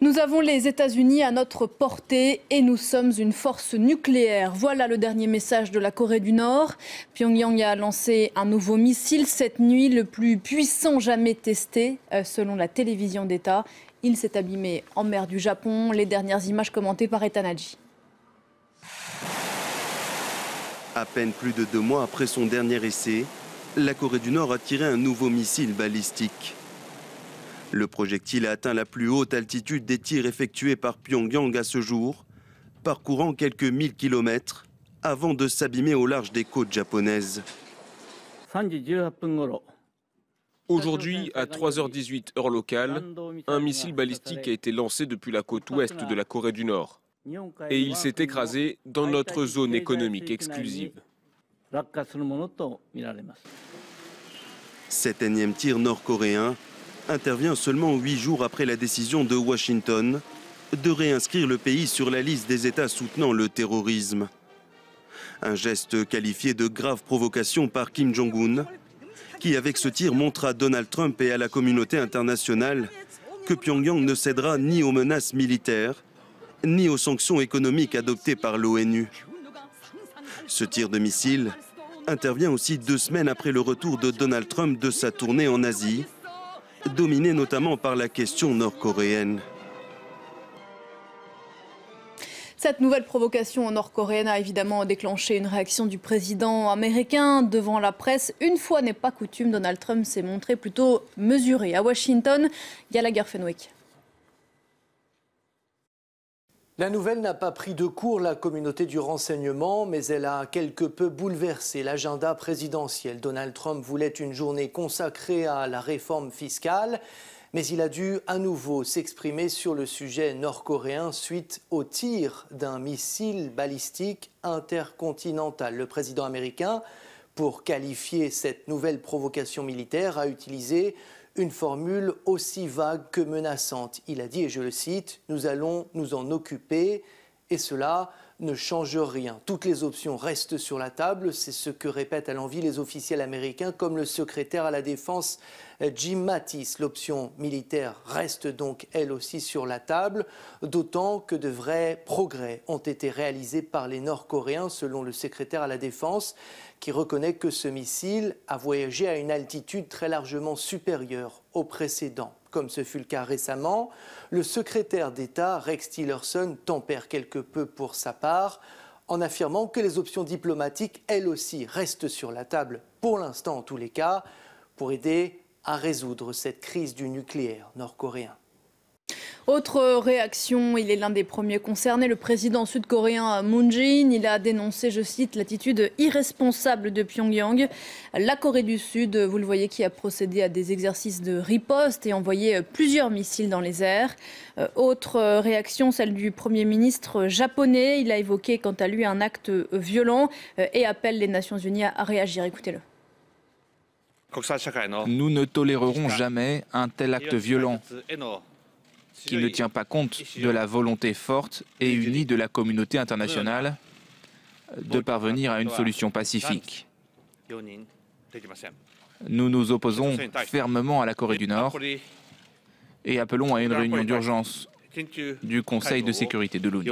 Nous avons les États-Unis à notre portée et nous sommes une force nucléaire. Voilà le dernier message de la Corée du Nord. Pyongyang a lancé un nouveau missile cette nuit, le plus puissant jamais testé, selon la télévision d'État. Il s'est abîmé en mer du Japon. Les dernières images commentées par Etanaji. À peine plus de 2 mois après son dernier essai, la Corée du Nord a tiré un nouveau missile balistique. Le projectile a atteint la plus haute altitude des tirs effectués par Pyongyang à ce jour, parcourant quelques 1000 kilomètres avant de s'abîmer au large des côtes japonaises. Aujourd'hui, à 3h18 heure locale, un missile balistique a été lancé depuis la côte ouest de la Corée du Nord. Et il s'est écrasé dans notre zone économique exclusive. Cet énième tir nord-coréen intervient seulement 8 jours après la décision de Washington de réinscrire le pays sur la liste des États soutenant le terrorisme. Un geste qualifié de grave provocation par Kim Jong-un, qui avec ce tir montre à Donald Trump et à la communauté internationale que Pyongyang ne cédera ni aux menaces militaires, ni aux sanctions économiques adoptées par l'ONU. Ce tir de missile intervient aussi 2 semaines après le retour de Donald Trump de sa tournée en Asie, dominée notamment par la question nord-coréenne. Cette nouvelle provocation nord-coréenne a évidemment déclenché une réaction du président américain devant la presse. Une fois n'est pas coutume, Donald Trump s'est montré plutôt mesuré. À Washington, Gallagher Fenwick. La nouvelle n'a pas pris de court la communauté du renseignement, mais elle a quelque peu bouleversé l'agenda présidentiel. Donald Trump voulait une journée consacrée à la réforme fiscale, mais il a dû à nouveau s'exprimer sur le sujet nord-coréen suite au tir d'un missile balistique intercontinental. Le président américain, pour qualifier cette nouvelle provocation militaire, a utilisé une formule aussi vague que menaçante. Il a dit, et je le cite, « Nous allons nous en occuper » et cela ne change rien. Toutes les options restent sur la table, c'est ce que répètent à l'envi les officiels américains comme le secrétaire à la défense Jim Mattis. L'option militaire reste donc elle aussi sur la table, d'autant que de vrais progrès ont été réalisés par les Nord-Coréens selon le secrétaire à la défense qui reconnaît que ce missile a voyagé à une altitude très largement supérieure au précédent. Comme ce fut le cas récemment, le secrétaire d'État Rex Tillerson tempère quelque peu pour sa part en affirmant que les options diplomatiques, elles aussi, restent sur la table, pour l'instant en tous les cas, pour aider à résoudre cette crise du nucléaire nord-coréen. Autre réaction, il est l'un des premiers concernés, le président sud-coréen Moon Jae-in. Il a dénoncé, je cite, l'attitude irresponsable de Pyongyang. La Corée du Sud, vous le voyez, qui a procédé à des exercices de riposte et envoyé plusieurs missiles dans les airs. Autre réaction, celle du Premier ministre japonais. Il a évoqué quant à lui un acte violent et appelle les Nations Unies à réagir. Écoutez-le. Nous ne tolérerons jamais un tel acte violent qui ne tient pas compte de la volonté forte et unie de la communauté internationale de parvenir à une solution pacifique. Nous nous opposons fermement à la Corée du Nord et appelons à une réunion d'urgence du Conseil de sécurité de l'ONU.